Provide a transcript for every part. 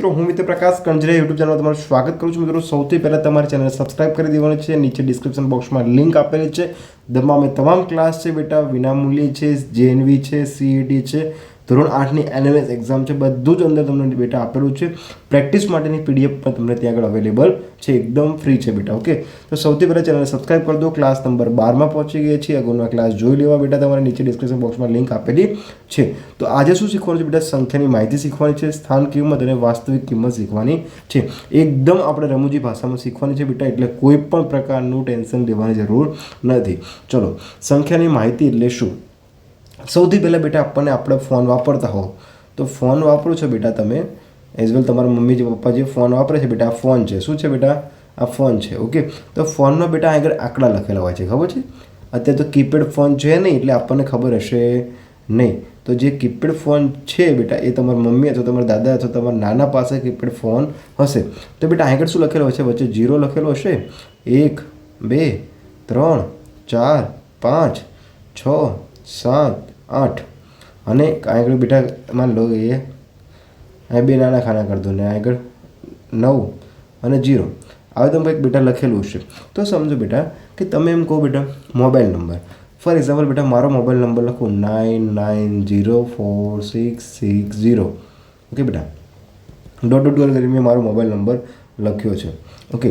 મિત્રો, હું મિત્ર પ્રકાશ કંજરે યુટ્યુબ ચેનલમાં તમારું સ્વાગત કરું છું। મિત્રો, સૌથી પહેલાં તમારી ચેનલ સબસ્ક્રાઇબ કરી દેવાની છે। નીચે ડિસ્ક્રિપ્શન બોક્સમાં લિંક આપેલી છે। તમામ ક્લાસ છે બેટા વિનામૂલ્ય છે। JNV છે, CET છે, ધોરણ 8ની LMS એક્ઝામ છે, બધું જ અંદર તમને બેટા આપેલું છે। પ્રેક્ટિસ માટેની PDF પણ તમને ત્યાં આગળ અવેલેબલ છે, એકદમ ફ્રી છે બેટા। ઓકે, તો સૌથી પહેલાં ચેનલ સબસ્ક્રાઇબ કરી દો। ક્લાસ નંબર 12માં પહોંચી ગયા છીએ। આગળના ક્લાસ જોઈ લેવા બેટા, તમારે નીચે ડિસ્ક્રિપ્શન બોક્સમાં લિંક આપેલી છે। તો આજે શું શીખવાનું છે બેટા? સંખ્યાની માહિતી શીખવાની છે, સ્થાન કિંમત અને વાસ્તવિક કિંમત શીખવાની છે। એકદમ આપણે રમૂજી ભાષામાં શીખવાની છે બેટા, એટલે કોઈ પણ પ્રકારનું ટેન્શન લેવાની જરૂર નથી। ચલો, સંખ્યાની માહિતી એટલે શું? સૌથી પહેલાં બેટા આપણને આપણે ફોન વાપરતા હો તો ફોન વાપરો છો બેટા તમે એઝ વેલ તમારા મમ્મી જે પપ્પા જે ફોન વાપરે છે બેટા, આ ફોન છે। શું છે બેટા? આ ફોન છે। ઓકે, તો ફોનમાં બેટા આગળ આંકડા લખેલા હોય છે, ખબર છે? અત્યારે તો કીપેડ ફોન છે નહીં, એટલે આપણને ખબર હશે નહીં। તો જે કીપેડ ફોન છે બેટા, એ તમારા મમ્મી અથવા તમારા દાદા અથવા તમારા નાના પાસે કીપેડ ફોન હશે। તો બેટા આગળ શું લખેલો હશે? વચ્ચે 0 લખેલો હશે। 1 2 3 4 5 6 7 8 અને આગળ બેટા માન લો એ આ બે નાના ખાના કરી દો ને આગળ 9 અને 0 હવે તમે કંઈક બેટા લખેલું છે। તો સમજો બેટા કે તમે એમ કહો બેટા મોબાઈલ નંબર, ફોર એક્ઝામ્પલ બેટા મારો મોબાઈલ નંબર લખો 99046660। ઓકે બેટા, ડોટ ડોટ કરીને મેં મારો મોબાઈલ નંબર લખ્યો છે। ઓકે,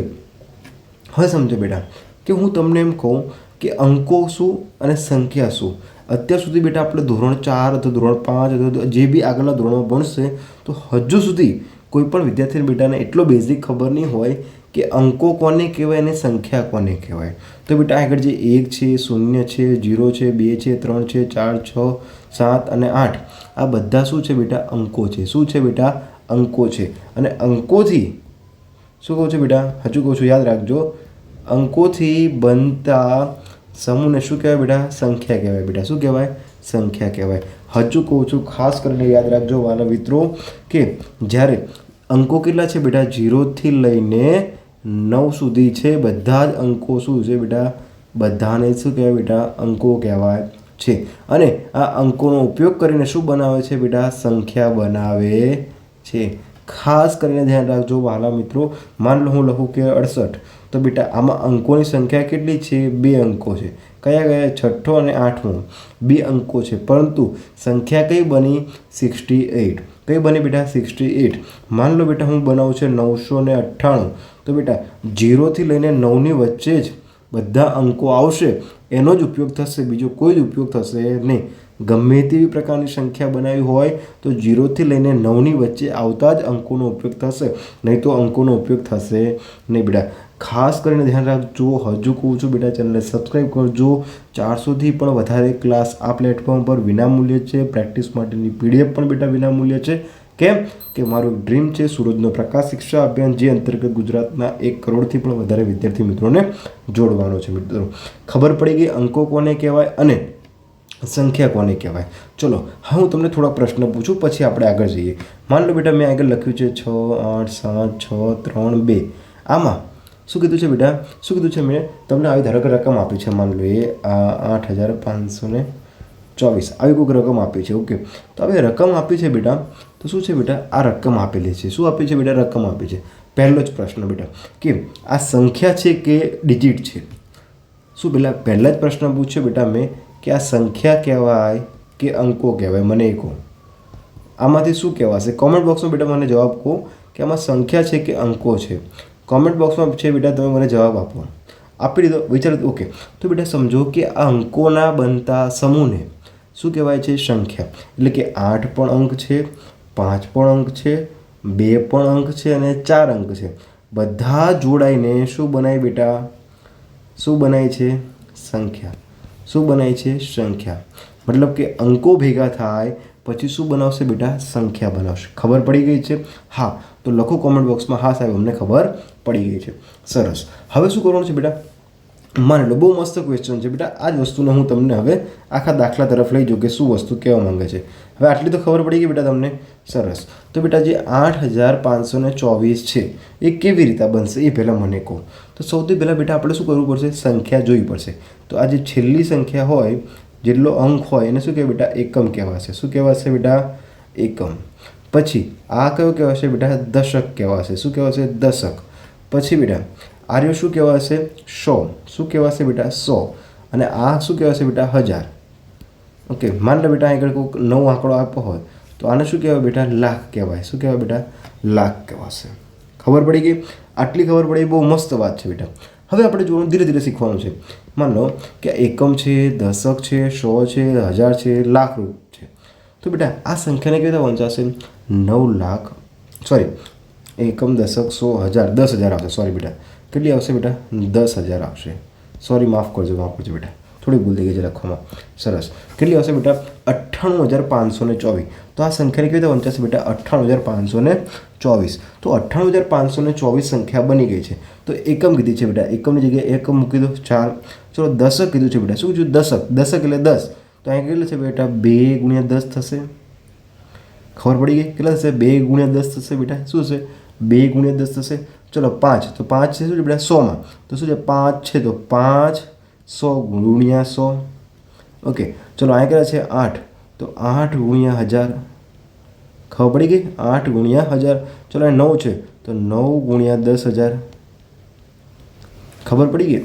હવે સમજો બેટા કે હું તમને એમ કહું કે અંકો શું અને સંખ્યા શું। અત્યાર સુધી બેટા આપણે ધોરણ 4 અથવા ધોરણ 5 અથવા જે બી આગળના ધોરણમાં ભણશે તો હજુ સુધી કોઈ પણ વિદ્યાર્થી બેટાને એટલો બેઝિક ખબર નહીં હોય કે અંકો કોને કહેવાય અને સંખ્યા કોને કહેવાય। તો બેટા આગળ જે 1 છે, 0 છે, 0 છે, 2 છે, 3 છે, 4 6 7 અને 8 આ બધા શું છે બેટા? અંકો છે। શું છે બેટા? અંકો છે। અને અંકોથી શું કહું છું બેટા? હજુ કહું છું, યાદ રાખજો, અંકોથી બનતા સમૂહને શું કહેવાય બેટા? સંખ્યા કહેવાય બેટા। શું કહેવાય? સંખ્યા કહેવાય। હજુ કહું છું, ખાસ કરીને યાદ રાખજો વાલા મિત્રો કે જ્યારે અંકો કેટલા છે બેટા? 0થી લઈને 9 સુધી છે, બધા જ અંકો શું છે બેટા? બધાને શું કહેવાય બેટા? અંકો કહેવાય છે। અને આ અંકોનો ઉપયોગ કરીને શું બનાવે છે બેટા? સંખ્યા બનાવે છે। ખાસ કરીને ધ્યાન રાખજો વાલા મિત્રો, માન લો હું લખું કે 68, તો બેટા આમાં અંકોની સંખ્યા કેટલી છે? 2 અંકો છે। કયા કયા? છઠ્ઠો અને 8મો, 2 અંકો છે, પરંતુ સંખ્યા કઈ બની? 68। કઈ બની બેટા? 68। માન લો બેટા હું બનાવું છે 998, તો બેટા 0થી લઈને 9ની વચ્ચે જ બધા અંકો આવશે, એનો જ ઉપયોગ થશે, બીજો કોઈ જ ઉપયોગ થશે નહીં। ગમે તેવી પ્રકારની સંખ્યા બનાવી હોય તો 0થી લઈને 9ની વચ્ચે આવતા જ અંકોનો ઉપયોગ થશે, નહીં તો અંકોનો ઉપયોગ થશે નહીં બેટા। ખાસ કરીને ધ્યાન રાખજો। હજુ કહું છું બેટા ચેનલને સબસ્ક્રાઈબ કરજો। 400થી પણ વધારે ક્લાસ આ પ્લેટફોર્મ પર વિનામૂલ્ય છે। પ્રેક્ટિસ માટેની PDF પણ બેટા વિનામૂલ્ય છે। કેમ કે મારું ડ્રીમ છે સૂરજનો પ્રકાશ શિક્ષા અભિયાન, જે અંતર્ગત ગુજરાતના 1 કરોડથી પણ વધારે વિદ્યાર્થી મિત્રોને જોડવાનો છે। મિત્રો, ખબર પડી ગઈ અંકો કોને કહેવાય અને સંખ્યા કોને કહેવાય। ચલો, હવે હું તમને થોડા પ્રશ્ન પૂછું, પછી આપણે આગળ જઈએ। માન લો બેટા મેં આગળ લખ્યું છે 6 8 7 6 3 2, આમાં શું કીધું છે બેટા? શું કીધું છે? મેં તમને આવી ધારો કે રકમ આપી છે, માન લો એ 8524 આવી કોઈક રકમ આપી છે। ઓકે, તો હવે રકમ આપી છે બેટા, તો શું છે બેટા? આ રકમ આપેલી છે। શું આપી છે બેટા? રકમ આપી છે। પહેલો જ પ્રશ્ન બેટા કે આ સંખ્યા છે કે ડિજિટ છે? શું પહેલા જ પ્રશ્ન પૂછ્યો બેટા મેં કે આ સંખ્યા કહેવાય કે અંકો કહેવાય? મને એ કહો, આમાંથી શું કહેવાશે? કોમેન્ટ બોક્સમાં બેટા મને જવાબ કહો કે આમાં સંખ્યા છે કે અંકો છે? કોમેન્ટ બોક્સમાં છે બેટા, તમે મને જવાબ આપો। આપી દીધો? વિચાર। ઓકે, તો બેટા સમજો કે આ અંકોના બનતા સમૂહને શું કહેવાય છે? સંખ્યા। એટલે કે 8 પણ અંક છે, 5 પણ અંક છે, 2 પણ અંક છે અને 4 અંક છે, બધા જોડાઈને શું બનાય બેટા? શું બનાય છે? સંખ્યા। શું બનાય છે? સંખ્યા। મતલબ કે અંકો ભેગા થાય પછી શું બનાવશે બેટા? સંખ્યા બનાવશે। ખબર પડી ગઈ છે? હા, તો લખો કોમેન્ટ બોક્સમાં, હા સાહેબ અમને ખબર પડી ગઈ છે। સરસ। હવે શું કરવાનું છે બેટા? માની લો, બહુ મસ્ત ક્વેશ્ચન છે બેટા। આ જ વસ્તુને હું તમને હવે આખા દાખલા તરફ લઈ જાઉં કે શું વસ્તુ કહેવા માંગે છે। હવે આટલી તો ખબર પડી ગઈ બેટા તમને? સરસ। તો બેટા જે 8524 છે એ કેવી રીતે બનશે એ પહેલાં મને કહો। તો સૌથી પહેલાં બેટા આપણે શું કરવું પડશે? સંખ્યા જોવી પડશે। તો આ જે છેલ્લી સંખ્યા હોય, જેટલો અંક હોય એને શું કહેવાય બેટા? એકમ કહેવાશે। શું કહેવાશે બેટા? એકમ। પછી આ કયો કહેવાશે બેટા? દશક કહેવાશે. શું કહેવાશે? દશક. પછી બેટા આર્યો શું કહેવાશે? 100. શું કહેવાશે બેટા? 100. અને આ શું કહેવાશે બેટા? 1000. ઓકે, માન લો બેટા આગળ કોઈક નવો આંકડો આપ્યો હોય તો આને શું કહેવાય બેટા? લાખ કહેવાય. શું કહેવાય બેટા? લાખ કહેવાશે. ખબર પડી ગઈ? આટલી ખબર પડી, બહુ મસ્ત વાત છે બેટા. હવે આપણે જોવાનું ધીરે ધીરે શીખવાનું છે. માન લો કે એકમ છે, દશક છે, 100 છે, 1000 છે, લાખ છે. તો બેટા આ સંખ્યાને કેવી રીતે વંચાશે? 9 લાખ, સોરી, એકમ, દશક, 100, 1000, 10,000 આવશે. સોરી બેટા, કેટલી આવશે બેટા? 10,000 આવશે. સોરી, માફ કરજો બેટા, થોડી ભૂલ થઈ ગઈ છે લખવામાં. સરસ. કેટલી આવશે બેટા? 98,524. તો આ સંખ્યાને કેવી રીતે વંચાશે બેટા? 98,524. તો 98,524 સંખ્યા બની ગઈ છે. તો એકમ કીધી છે બેટા, એકમની જગ્યાએ એકમ મૂકી દો 4. ચલો દશક કીધું છે બેટા. શું કીધું? દશક. દશક એટલે 10. તો અહીં કેટલું છે બેટા? 2 × 10 થશે. ખબર પડી ગઈ? કેટલા થશે? 2 × 10 થશે બેટા. શું થશે? 2 × 10 થશે. ચલો 5. તો 5 છે શું છે બેટા? 100માં. તો શું છે? 5 છે તો 5, 100 × 100. ઓકે, ચલો અહીંયા કેટલા છે? 8. તો 8 × 1000. ખબર પડી ગઈ? 8 × 1000. ચલો અહીં 9 છે તો 9 × 10,000. ખબર પડી ગઈ?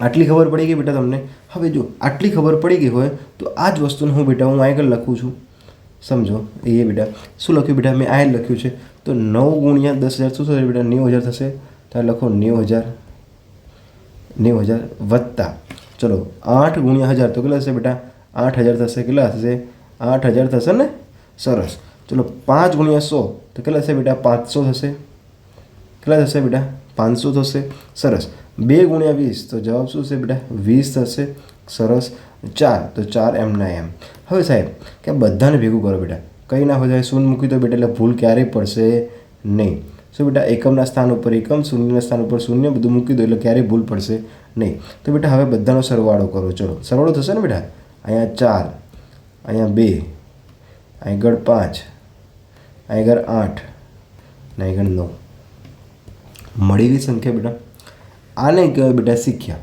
આટલી ખબર પડી ગઈ બેટા તમને? હવે જો આટલી ખબર પડી ગઈ હોય તો આ જ વસ્તુને હું આગળ લખું છું. સમજો એ બેટા શું લખ્યું બેટા? મેં આ લખ્યું છે. તો 9 × 10,000 શું થશે બેટા? 90,000 થશે. તો લખો 90,000. 90,000 વત્તા ચલો 8 × 1000 તો કેટલા થશે બેટા? 8,000 થશે. કેટલા થશે? 8,000 થશે ને? સરસ. ચલો 5 × 100 તો કેટલા થશે બેટા? 500 થશે. કેટલા થશે બેટા? 500 થશે. સરસ. 2 × 20 તો જવાબ શું થશે બેટા? 20 થશે. સરસ. 4 તો 4 એમના એમ. હવે સાહેબ કે બધાને ભેગું કરો બેટા. કંઈ ના હોય શૂન્ય મૂકી દો બેટા, એટલે ભૂલ ક્યારેય પડશે નહીં. શું બેટા? એકમના સ્થાન ઉપર એકમ, શૂન્યના સ્થાન ઉપર શૂન્ય, બધું મૂકી દો એટલે ક્યારેય ભૂલ પડશે નહીં. તો બેટા હવે બધાનો સરવાળો કરો. ચલો સરવાળો થશે ને બેટા? અહીંયા 4, અહીંયા 2, અહીં આગળ 5, અહીં આગળ 8 ને અહીં આગળ 9. મળી ગઈ સંખ્યા બેટા. આને કહેવાય બેટા શીખ્યા.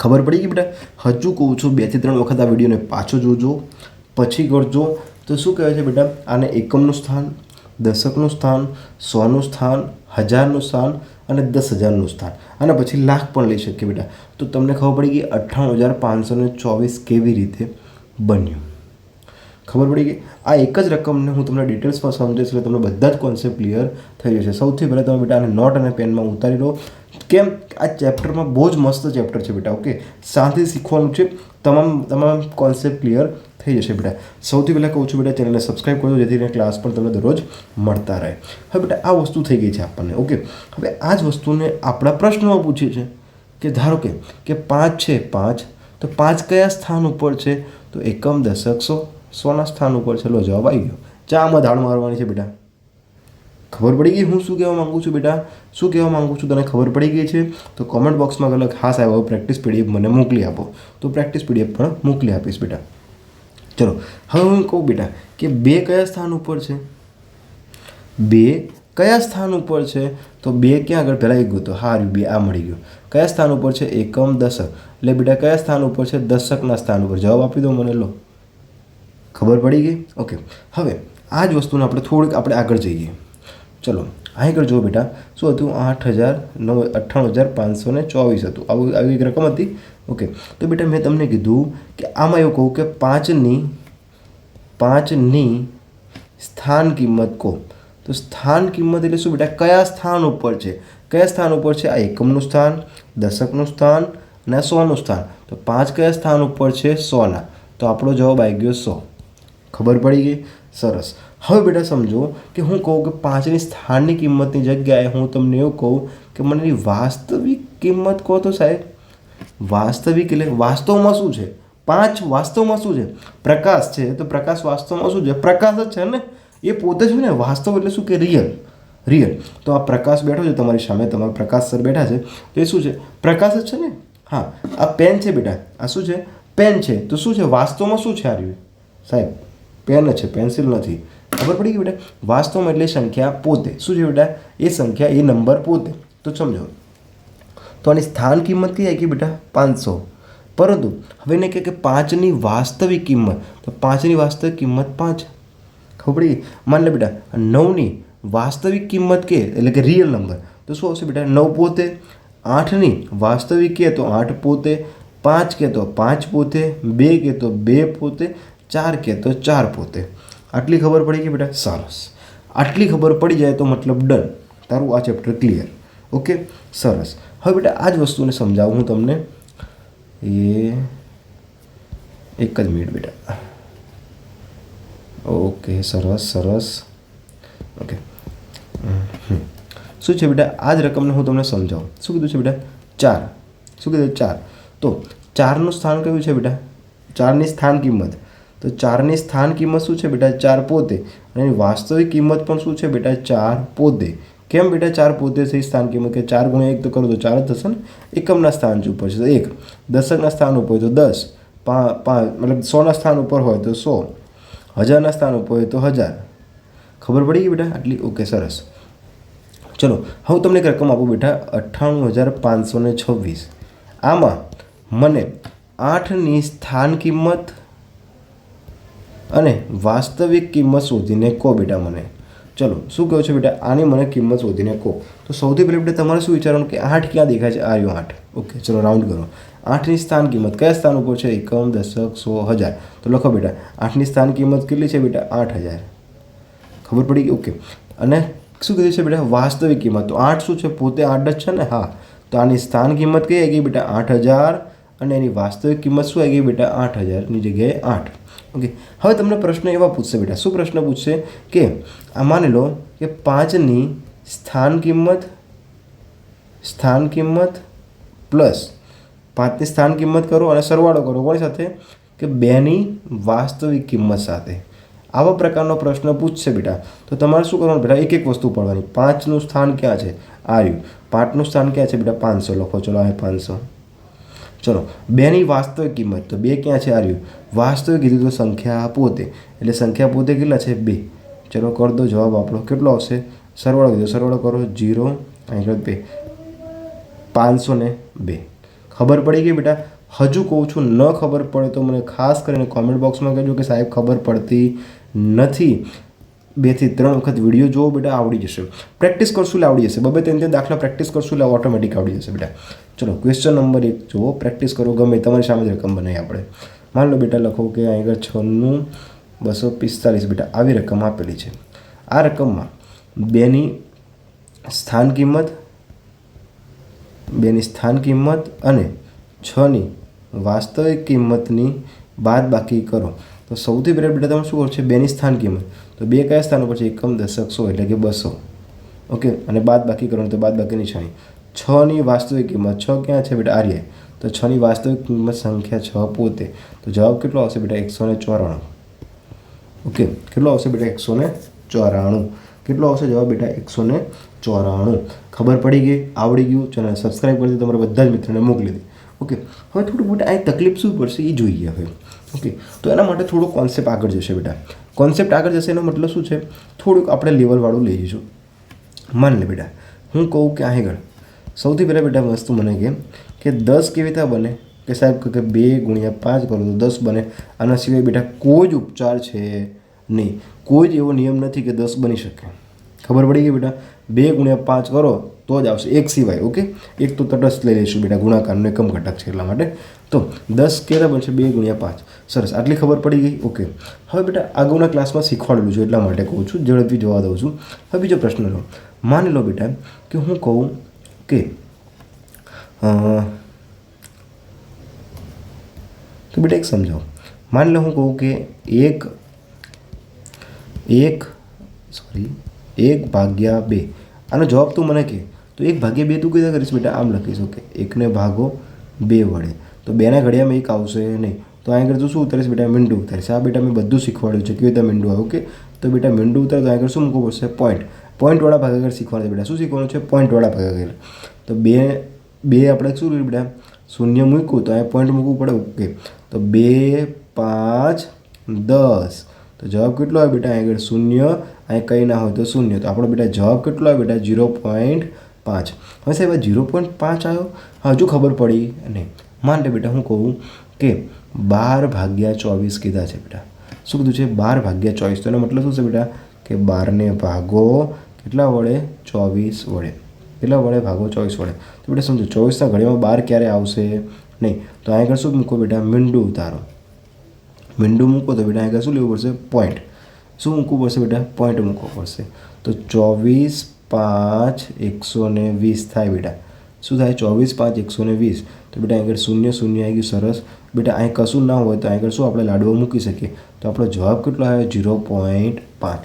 ખબર પડી ગઈ બેટા? હજુ કહું છું 2 થી 3 વખત આ વિડીયોને પાછો જોજો, પછી કરજો. તો શું કહેવાય છે બેટા? આને એકમનું સ્થાન, દશકનું સ્થાન, 100નું સ્થાન, 1000નું સ્થાન અને 10,000નું સ્થાન, અને પછી લાખ પણ લઈ શકીએ બેટા. તો તમને ખબર પડી ગઈ 98,524 કેવી રીતે બન્યું. ખબર પડી ગઈ? આ એક જ રકમને હું તમને ડિટેલ્સમાં સમજાવીશ એટલે તમને બધા જ કોન્સેપ્ટ ક્લિયર થઈ જશે. સૌથી પહેલાં તમે બેટા આને નોટ અને પેનમાં ઉતારી લો. કેમ? આ ચેપ્ટરમાં બહુ જ મસ્ત ચેપ્ટર છે બેટા. ઓકે, શાંતિથી શીખવાનું છે. તમામ કોન્સેપ્ટ ક્લિયર થઈ જશે બેટા. સૌથી પહેલાં કહું છું બેટા ચેનલને સબસ્ક્રાઈબ કરજો, જેથી ક્લાસ પણ તમને દરરોજ મળતા રહે. હવે બેટા આ વસ્તુ થઈ ગઈ છે આપણને. ઓકે, હવે આ જ વસ્તુને આપણા પ્રશ્નમાં પૂછે છે કે ધારો કે 5 છે, 5 તો 5 કયા સ્થાન ઉપર છે? તો એકમ, દશક, 100ના સ્થાન ઉપર છે. લો જવાબ આવી ગયો. ચામાં ધાડ મારવાની છે બેટા. ખબર પડી ગઈ હું શું કહેવા માગું છું બેટા? શું કહેવા માગું છું તને ખબર પડી ગઈ છે? તો કોમેન્ટ બોક્સમાં લખ હા સાહેબ હવે પ્રેક્ટિસ પીડીએફ મને મોકલી આપો. તો પ્રેક્ટિસ પીડીએફ પણ મોકલી આપીશ બેટા. ચલો હવે હું કહું બેટા કે 2 કયા સ્થાન ઉપર છે? 2 કયા સ્થાન ઉપર છે? તો 2 ક્યાં આગળ? પહેલાં એક ગયો હા 2 આ મળી ગયો. કયા સ્થાન ઉપર છે? એકમ, દશક. એટલે બેટા કયા સ્થાન ઉપર છે? દશકના સ્થાન ઉપર. જવાબ આપી દો મને. લો ખબર પડી ગઈ? ઓકે, હવે આ જ વસ્તુને આપણે આગળ જઈએ. ચલો અહીં આગળ જુઓ બેટા શું હતું? 98,524 હતું. આવી એક રકમ હતી. ઓકે, તો બેટા મેં તમને કીધું કે આમાં એવું કહું કે 5ની સ્થાન કિંમત કહો. તો સ્થાન કિંમત એટલે શું બેટા? કયા સ્થાન ઉપર છે? કયા સ્થાન ઉપર છે? આ એકમનું સ્થાન, દશકનું સ્થાન અને 100નું સ્થાન. તો 5 કયા સ્થાન ઉપર છે? 100ના. તો આપણો જવાબ આવી ગયો 100. ખબર પડી ગઈ? સરસ. હવે બેટા સમજો કે હું કહું કે 5ની સ્થાનની કિંમતની જગ્યાએ હું તમને એવું કહું કે મને એની વાસ્તવિક કિંમત કહો. તો સાહેબ વાસ્તવિક એટલે વાસ્તવમાં શું છે? 5 વાસ્તવમાં શું છે? પ્રકાશ છે. તો પ્રકાશ વાસ્તવમાં શું છે? પ્રકાશ જ છે ને, એ પોતે જ ને. વાસ્તવ એટલે શું કે રિયલ. તો આ પ્રકાશ બેઠો છે તમારી સામે, તમારા પ્રકાશ સર બેઠા છે. તો એ શું છે? પ્રકાશ જ છે ને. હા, આ પેન છે બેટા. આ શું છે? પેન છે. તો શું છે? વાસ્તવમાં શું છે? આ રહ્યું સાહેબ પેન છે, પેન્સિલ નથી. ખબર પડી ગઈ બેટા? વાસ્તવમાં એટલે સંખ્યા પોતે. શું છે બેટા? એ સંખ્યા, એ નંબર પોતે. તો સમજો તો આની સ્થાન કિંમત કઈ આવી ગઈ બેટા? 500. પરંતુ હવે એને કહે કે 5ની વાસ્તવિક કિંમત. તો 5ની વાસ્તવિક કિંમત 5. ખબર પડી? માની લે બેટા 9ની વાસ્તવિક કિંમત કે એટલે કે રિયલ નંબર તો શું આવશે બેટા? 9 પોતે. 8ની વાસ્તવિક કે તો 8 પોતે. 5 કે તો 5 પોતે. 2 કે તો 2 પોતે. 4 કે તો 4 પોતે. આટલી ખબર પડી ગઈ બેટા? સરસ. આટલી ખબર પડી જાય તો મતલબ ડન, તારું આ ચેપ્ટર ક્લિયર. ઓકે, સરસ. હવે બેટા આ જ વસ્તુને સમજાવું હું તમને. એક જ મિનિટ બેટા. ઓકે, સરસ. ઓકે, શું છે બેટા? આ જ રકમને હું તમને સમજાવું. શું કીધું છે બેટા? 4. શું કીધું? 4. તો 4નું સ્થાન કયું છે બેટા? 4ની સ્થાન કિંમત. તો 4ની સ્થાન કિંમત શું છે બેટા? 4 પોતે. અને એની વાસ્તવિક કિંમત પણ શું છે બેટા? 4 પોતે. કેમ બેટા 4 પોતે છે સ્થાન કિંમત? કે 4 × 1 તો કરો તો 4 જ થશે ને. એકમના સ્થાન ઉપર છે તો 1, દશકના સ્થાન ઉપર હોય તો 10, 5 મતલબ 100ના સ્થાન ઉપર હોય તો 100, 1000ના સ્થાન ઉપર હોય તો 1000. ખબર પડી ગઈ બેટા આટલી? ઓકે, સરસ. ચલો હવે તમને એક રકમ આપું બેટા 98,526. આમાં મને 8ની સ્થાન કિંમત અને વાસ્તવિક કિંમત શોધીને કહો બેટા મને. ચલો શું કહો છો બેટા? આની મને કિંમત શોધીને કહો. તો સૌથી પહેલાં બેટા તમારે શું વિચારવાનું કે 8 ક્યાં દેખાય છે? આ 8. ઓકે, ચલો રાઉન્ડ કરો. 8ની સ્થાન કિંમત કયા સ્થાન ઉપર છે? એકમ, દશક, 100, 1000. તો લખો બેટા 8ની સ્થાન કિંમત કેટલી છે બેટા? 8000. ખબર પડી ગઈ? ઓકે. અને શું કીધું છે બેટા? વાસ્તવિક કિંમત. તો 8 શું છે? પોતે 8 જ છે ને. હા, તો આની સ્થાન કિંમત કઈ આવી ગઈ બેટા? 8000. અને એની વાસ્તવિક કિંમત શું આવી ગઈ બેટા? 8000ની જગ્યાએ 8. ઓકે, હવે તમને પ્રશ્ન એવા પૂછશે બેટા. શું પ્રશ્ન પૂછશે કે આ માની લો કે 5ની સ્થાન કિંમત પ્લસ 5ની સ્થાન કિંમત કરો અને સરવાળો કરો કોની સાથે? કે 2ની વાસ્તવિક કિંમત સાથે. આવા પ્રકારનો પ્રશ્ન પૂછશે બેટા. તો તમારે શું કરવાનું બેટા? એક વસ્તુ પડવાની. 5નું સ્થાન ક્યાં છે? આ રહ્યું. 5નું સ્થાન ક્યાં છે બેટા? 500 લખો. ચલો આ 500. ચલો 2ની વાસ્તવિક કિંમત. તો 2 ક્યાં છે? આ રહ્યું. વાસ્તવિક કીધું તો સંખ્યા પોતે. એટલે સંખ્યા પોતે કેટલા છે? 2. ચલો કરી દો. જવાબ આપણો કેટલો આવશે? સરવાળો કીધો, સરવાળો કરો. 0 અહીં 2, 502. ખબર પડી ગઈ બેટા? હજુ કહું છું, ન ખબર પડે તો મને ખાસ કરીને કોમેન્ટ બોક્સમાં કહેજો કે સાહેબ ખબર પડતી નથી. 2 થી 3 વખત વિડીયો જોવો બેટા, આવડી જશે. પ્રેક્ટિસ કરશું એટલે આવડી જશે. 2-3 દાખલા પ્રેક્ટિસ કરશું એટલે ઓટોમેટિક આવડી જશે બેટા. ચલો ક્વેશ્ચન નંબર 1 જુઓ. પ્રેક્ટિસ કરો. ગમે તમારી સામે જ રકમ બનાવી આપણે. માની લો બેટા લખો કે અહીં આગળ 96,245 બેટા આવી રકમ આપેલી છે. આ રકમમાં 2ની સ્થાન કિંમત અને 6ની વાસ્તવિક કિંમતની બાદબાકી કરો. તો સૌથી પહેલાં બેટા તમે શું કરો છો? 2ની સ્થાન કિંમત. તો 2 કયા સ્થાન ઉપર છે? એકમ, દશક, 100 એટલે કે 200. ઓકે, અને બાદબાકી કરવાનું તો બાદબાકી નિશાની. 6ની વાસ્તવિક કિંમત. 6 ક્યાં છે બેટા? આર્ય. તો 6ની વાસ્તવિક કિંમત સંખ્યા 6 પોતે. તો જવાબ કેટલો આવશે બેટા? 194. ઓકે, કેટલો આવશે બેટા? 194. કેટલો આવશે જવાબ બેટા? 194. ખબર પડી ગઈ? આવડી ગયું? ચેનલ સબસ્ક્રાઈબ કરી દો. તમારા બધા જ મિત્રોને મોકલી દે. ઓકે, હવે થોડું બેટા આ તકલીફ શું પડશે એ જોઈએ હવે. ઓકે, તો એના માટે થોડો કોન્સેપ્ટ આગળ જશે બેટા. કોન્સેપ્ટ આગળ જશે એનો મતલબ શું છે? થોડુંક આપણે લેવલવાળું લઈ જઈશું. માની લે બેટા હું કહું કે આગળ સૌથી પહેલાં બેટા વસ્તુ મને કે 10 કેવી રીતે બને? કે સાહેબ કે 2 × 5 કરો તો 10 બને. આના સિવાય બેટા કોઈ જ ઉપચાર છે નહીં. કોઈ જ એવો નિયમ નથી કે 10 બની શકે. ખબર પડી ગઈ બેટા? 2 × 5 કરો તો જ આવશે, એક સિવાય. ઓકે, એક તો તટસ્થ લઈ લઈશું બેટા, ગુણાકારનો એકમ ઘટક છે એટલા માટે. તો 10 કેટલા બનશે? 2 × 5. સરસ, આટલી ખબર પડી ગઈ. ઓકે, હવે બેટા અગાઉના ક્લાસમાં શીખવાડેલું છું એટલા માટે કહું છું, ઝડપથી જવા દઉં છું. હવે બીજો પ્રશ્ન લો. માની લો બેટા કે હું કહું કે તો બેટા એક સમજાવો. માની લો હું કહું કે 1/2. આનો જવાબ તું મને કહે. તો 1/2 તું કીધા કરીશ બેટા? આમ લખીશ. ઓકે, 1 ભાગો 2 વડે. તો 2ના ઘડિયામાં 1 આવશે નહીં. તો અહીં આગળ તું શું ઉતારીશ બેટા? મીંડું ઉતારીશ. આ બેટા મેં બધું શીખવાડ્યું છે કેવી રીતે મીંડું આવે. ઓકે, તો બેટા મીંડું ઉતારે તો અહીં આગળ શું મૂકવું પડશે? પોઈન્ટવાળા ભાગાકાર શીખવાડે બેટા. શું શીખવાનું છે? પોઈન્ટવાળા ભાગાકાર. તો 2 આપણે શું કર્યું બેટા? 0 મૂક્યું તો અહીંયા પોઈન્ટ મૂકવું પડે. ઓકે, તો 2, 5, 10. તો જવાબ કેટલો આવે બેટા? અહીં આગળ 0, અહીં કંઈ ના હોય તો 0. તો આપણો બેટા જવાબ કેટલો આવે બેટા? 0.5. હવે સાહેબ આ 0.5 આવ્યો, હજુ ખબર પડી નહીં. માન લે બેટા હું કહું કે 12/24 કીધા છે બેટા. શું કીધું છે 12 ભાગ્યા 24, તો એનો મતલબ શું છે બેટા કે 12 ભાગો કેટલા વડે 24 વડે, કેટલા વડે ભાગો 24 વડે. તો બેટા સમજો 24ના ઘડિયામાં 12 ક્યારે આવશે નહીં, તો અહીં આગળ શું મૂકો બેટા મીંડું ઉતારો, મીંડું મૂકો તો બેટા આગળ શું લેવું પડશે પોઈન્ટ, શું મૂકવું પડશે બેટા પોઈન્ટ મૂકવો પડશે. તો 24 5 120 થાય બેટા, શું થાય 24 5 120, તો બેટા આગળ 0 0 આવી ગયું. સરસ બેટા અહીં કશું ના હોય તો આગળ શું આપણે લાડવો મૂકી શકીએ, તો આપણો જવાબ કેટલો આવ્યો 0.5.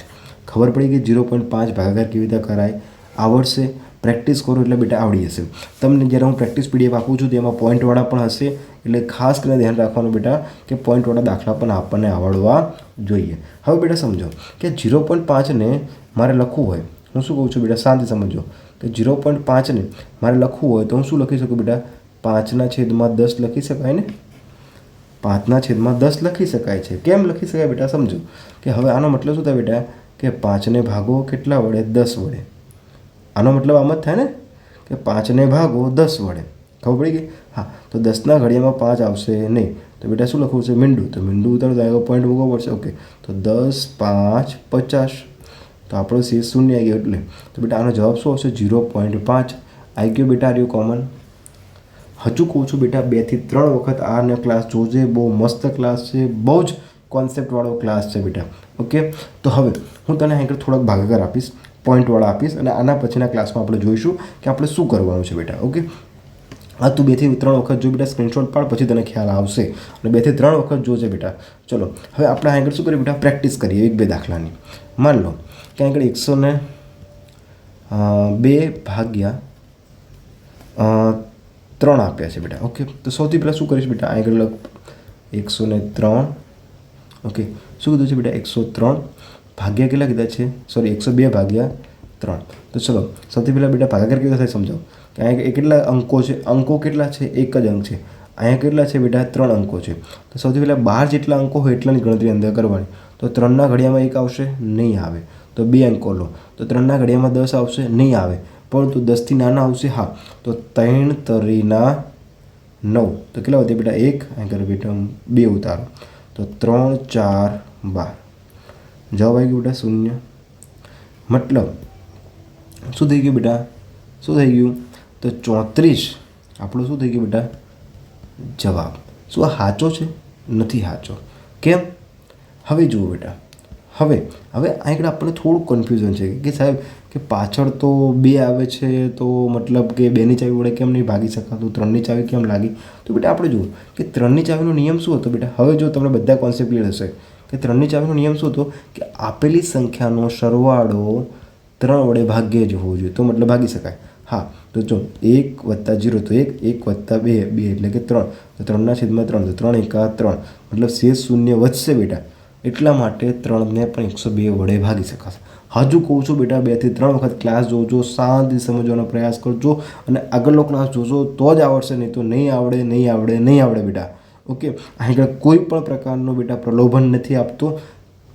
ખબર પડી કે 0.5 ભાગાકાર કેવી રીતે કરાય, આવડશે, પ્રેક્ટિસ કરો એટલે બેટા આવડી જશે. તમને જ્યારે હું પ્રેક્ટિસ પીડીએફ આપું છું તેમાં પોઈન્ટવાળા પણ હશે, એટલે ખાસ કરીને ધ્યાન રાખવાનું બેટા કે પોઈન્ટવાળા દાખલા પણ આપણને આવડવા જોઈએ. હવે બેટા સમજો કે 0.5ને મારે લખવું હોય, હું શું કહું છું બેટા શાંતિ સમજો કે 0.5ને મારે લખવું હોય તો હું શું લખી શકું બેટા 5/10 લખી શકાય ને, 5/10 લખી શકાય છે. કેમ લખી શકાય બેટા સમજો કે હવે આનો મતલબ શું થાય બેટા કે 5ને ભાગો કેટલા વડે 10 વડે, આનો મતલબ આમ જ થાય ને કે 5ને ભાગો 10 વડે. ખબર પડી ગઈ? હા, તો 10ના ઘડિયામાં 5 આવશે નહીં, તો બેટા શું લખવું છે મીંડું, તો મીંડું ઉતારો તો પોઈન્ટ મૂકવો પડશે. ઓકે, તો 10 5 50, તો આપણો શેષ 0 આવી ગયો, એટલે તો બેટા આનો જવાબ શું આવશે 0.5 આવી ગયો બેટા. આર્યું કોમન. હજુ કહું છું બેટા 2 થી 3 વખત આનો ક્લાસ જોજે, બહુ મસ્ત ક્લાસ છે, બહુ જ કોન્સેપ્ટવાળો ક્લાસ છે બેટા. ઓકે, તો હવે હું તને આગળ થોડાક ભાગાકાર આપીશ, પોઈન્ટવાળા આપીશ, અને આના પછીના ક્લાસમાં આપણે જોઈશું કે આપણે શું કરવાનું છે બેટા. ઓકે, હા તું 2 થી 3 વખત જો બેટા, સ્ક્રીનશોટ પાડ, પછી તને ખ્યાલ આવશે, અને 2 થી 3 વખત જોજે બેટા. ચલો હવે આપણે આગળ શું કરીએ બેટા, પ્રેક્ટિસ કરીએ 1-2 દાખલાની. માન લો કે આગળ 102 ભાગ્યા 3 આપ્યા છે બેટા. ઓકે, તો સૌથી પહેલાં શું કરીશ બેટા, આગળ 103. ઓકે, શું કીધું છે બેટા 103 ભાગ્યા કેટલા કીધા છે, સોરી 102 ભાગ્યા 3. તો ચલો સૌથી પહેલાં બેટા ભાગાકાર કેવી થાય સમજાવો કે અહીંયા કેટલા અંકો છે, અંકો કેટલા છે, એક જ અંક છે. અહીંયા કેટલા છે બેટા 3 અંકો છે. તો સૌથી પહેલાં 12 જેટલા અંકો હોય એટલાની ગણતરી અંદર કરવાની. તો 3ના ઘડિયામાં 1 આવશે નહીં આવે, તો 2 અંકો લો, તો 3ના ઘડિયામાં 10 આવશે નહીં આવે, પરંતુ 10થી નાના આવશે હા, તો 3 3 9, તો કેટલા વધે બેટા 1, આગળ બેટા 2 ઉતારો, તો 3 4 12, જવાબ આવી ગયો બેટા 0. મતલબ શું થઈ ગયું બેટા, શું થઈ ગયું, તો 34 આપણો શું થઈ ગયું બેટા જવાબ. શું આ સાચો છે? નથી સાચો. કેમ? હવે જુઓ બેટા, હવે આગળ આપણને થોડુંક કન્ફ્યુઝન છે કે સાહેબ કે પાછળ તો 2 આવે છે, તો મતલબ કે 2ની ચાવી વડે કેમ નહીં ભાગી શકાતું, 3ની ચાવી કેમ લાગી? તો બેટા આપણે જુઓ કે 3ની ચાવીનો નિયમ શું હતો બેટા. હવે જો તમને બધા કોન્સેપ્ટ ક્લિયર હશે કે 3ની ચાવીનો નિયમ શું હતો કે આપેલી સંખ્યાનો સરવાળો 3 વડે ભાગ્યે જ હોવો જોઈએ, તો મતલબ ભાગી શકાય. હા, તો જો 1 + 0 તો 1, 1 + 2 2 એટલે કે 3, તો 3/3, તો 3 × 3, મતલબ શેષ 0 વધશે બેટા, એટલા માટે 3ને પણ 102 વડે ભાગી શકાશે. હજુ કહું છું બેટા 2 થી 3 વખત ક્લાસ જોજો, શાંતિ સમજવાનો પ્રયાસ કરજો, અને આગળનો ક્લાસ જોજો તો જ આવડશે, નહીં તો નહીં આવડે બેટા. ઓકે, આગળ કોઈ પણ પ્રકારનો બેટા પ્રલોભન નથી આપતો,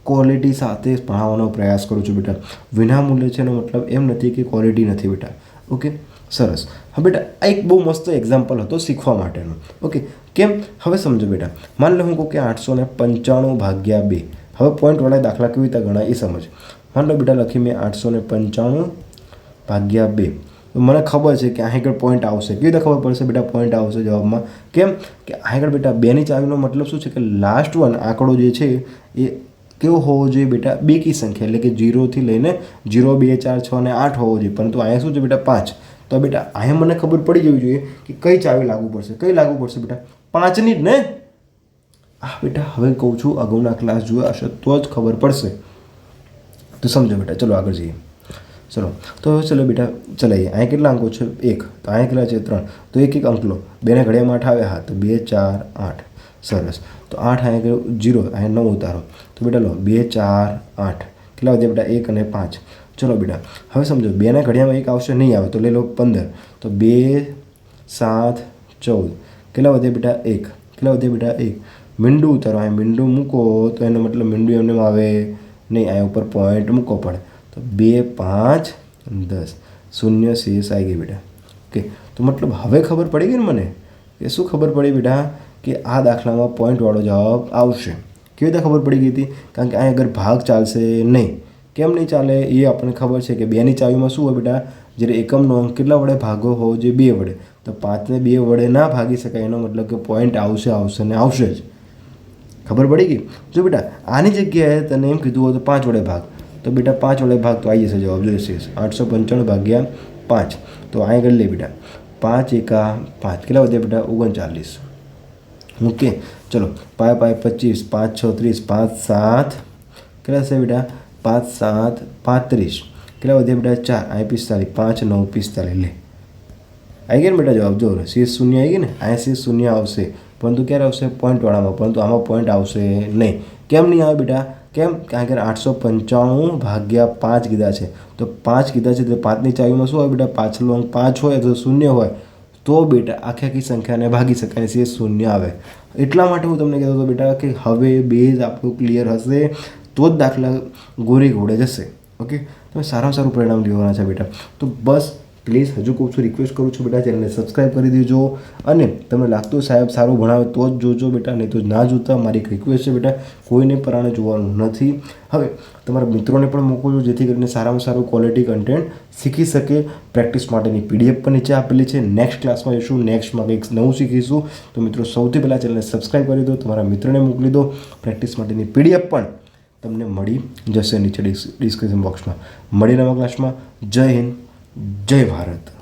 ક્વોલિટી સાથે ભણાવવાનો પ્રયાસ કરું છું બેટા. વિનામૂલ્ય છે એનો મતલબ એમ નથી કે ક્વોલિટી નથી બેટા. ઓકે, સરસ. હવે બેટા આ એક બહુ મસ્ત એક્ઝામ્પલ હતો શીખવા માટેનો. ઓકે, કેમ? હવે સમજો બેટા, માન લો હું કહું કે 895 ભાગ્યા 2. હવે પોઈન્ટવાળા દાખલા કેવી રીતે ગણાય એ સમજ. માન લો બેટા લખી મેં 895 ભાગ્યા 2. મને ખબર છે કે આગળ પોઈન્ટ આવશે. કેવી રીતે ખબર પડશે બેટા પોઈન્ટ આવશે જવાબમાં? કેમ કે આગળ બેટા 2ની ચાવીનો મતલબ શું છે કે લાસ્ટ વન આંકડો જે છે એ કેવો હોવો જોઈએ બેટા, બેકી સંખ્યા, એટલે કે 0 થી લઈને 0 2 4 6 અને 8 હોવો જોઈએ, પરંતુ અહીંયા શું છે બેટા 5. તો બેટા અહીંયા મને ખબર પડી જવી જોઈએ કે કઈ ચાવી લાગુ પડશે, કઈ લાગુ પડશે બેટા 5ની જ ને. આ બેટા હવે કહું છું અગાઉના ક્લાસ જોયા હશે તો જ ખબર પડશે. તો સમજો બેટા, ચલો આગળ જઈએ. ચલો તો ચલો બેટા ચલાવીએ. અહીંયા કેટલા અંકો છે 1, તો અહીંયા કેટલા છે 3, તો એક અંક લો, 2ને ઘડિયામાં 8 આવ્યા, હા તો 2 4 8. સરસ, તો 8 અહીંયા 0, અહીંયા 9 ઉતારો, તો બેટા લો 2 4 8, કેટલા વધ્યા બેટા 1 અને 5. ચલો બેટા હવે સમજો 2ના ઘડિયામાં 1 આવશે નહીં આવે, તો લઈ લો 15, તો 2 7 14, કેટલા વધ્યા બેટા 1, કેટલા વધ્યા બેટા 1. મીંડું ઉતારો, અહીંયા મીંડું મૂકો તો એનો મતલબ મીંડું એમને આવે નહીં, અહીંયા ઉપર પોઈન્ટ મૂકવો પડે, તો 2 5 10, 0 શેષ આવી ગઈ બેટા. ઓકે, તો મતલબ હવે ખબર પડી ગઈ ને મને કે શું ખબર પડી બેટા કે આ દાખલામાં પોઈન્ટવાળો જવાબ આવશે. કેવી રીતે ખબર પડી ગઈ હતી? કારણ કે અહીં આગળ ભાગ ચાલશે નહીં. કેમ નહીં ચાલે એ આપણને ખબર છે કે 2ની ચાવીમાં શું હોય બેટા? જ્યારે એકમનો અંક કેટલા વડે ભાગો હોવો જોઈએ? 2 વડે. તો 5ને 2 વડે ના ભાગી શકાય, એનો મતલબ કે પોઈન્ટ આવશે ને આવશે જ. ખબર પડી ગઈ? જો બેટા આની જગ્યાએ તને એમ કીધું હોય તો 5 વડે ભાગ, તો બેટા 5 વડે ભાગ તો આવી જશે જવાબ. જોઈશે 895 ભાગ્યા 5. તો અહીં આગળ લે બેટા 5 એકા 5 કેટલા વધ્યા બેટા? 39. ઓકે ચલો 5 5 25, 5 6 30, 5 7 કેટલા થશે બેટા? 5 7 35. કેટલા વધ્યા બેટા? 4 અહીં 45, 5 9 45. લે આવી ગયા ને બેટા જવાબ. જો શેષ શૂન્ય આવી ગઈ ને, અહીંયા શેષ શૂન્ય આવશે, પરંતુ ક્યારે આવશે? પોઈન્ટવાળામાં. પરંતુ આમાં પોઈન્ટ આવશે નહીં. કેમ નહીં આવે બેટા? કેમ? કારણ કે 895 ભાગ્યા 5 કીધા છે. તો 5 કીધા છે તો 5ની ચાવીમાં શું હોય બેટા? પાછળનો અંક 5 હોય તો 0 હોય તો બેટા આખી સંખ્યાને ભાગી શકાય, શેષ શૂન્ય આવે. એટલા માટે હું તમને કહેતો હતો બેટા કે હવે બેઝ આપણું ક્લિયર હશે તો જ દાખલા ગોરી ઘોડે જશે. ઓકે, તમે સારામાં સારું પરિણામ લેવાના છે બેટા. તો બસ પ્લીઝ હજુ કહું છું, રિક્વેસ્ટ કરું છું બેટા, ચેનલને સબસ્ક્રાઈબ કરી દેજો. અને તમને લાગતું સાહેબ સારું ભણાવે તો જ જોજો બેટા, નહીં તો ના જોતા. મારી એક રિક્વેસ્ટ છે બેટા, કોઈને પરાણે જોવાનું નથી. હવે તમારા મિત્રોને પણ મોકલજો જેથી કરીને સારામાં સારું ક્વોલિટી કન્ટેન્ટ શીખી શકે. પ્રેક્ટિસ માટેની PDF પણ નીચે આપેલી છે. નેક્સ્ટ ક્લાસમાં જઈશું, નેક્સ્ટમાં કંઈક નવું શીખીશું. તો મિત્રો સૌથી પહેલાં ચેનલને સબસ્ક્રાઈબ કરી દો, તમારા મિત્રોને મોકલી દો. પ્રેક્ટિસ માટેની PDF પણ તમને મળી જશે નીચે ડિસ્ક્રિપ્શન બોક્સમાં. મળીએ નવા ક્લાસમાં. જય હિન્દ, જય ભારત.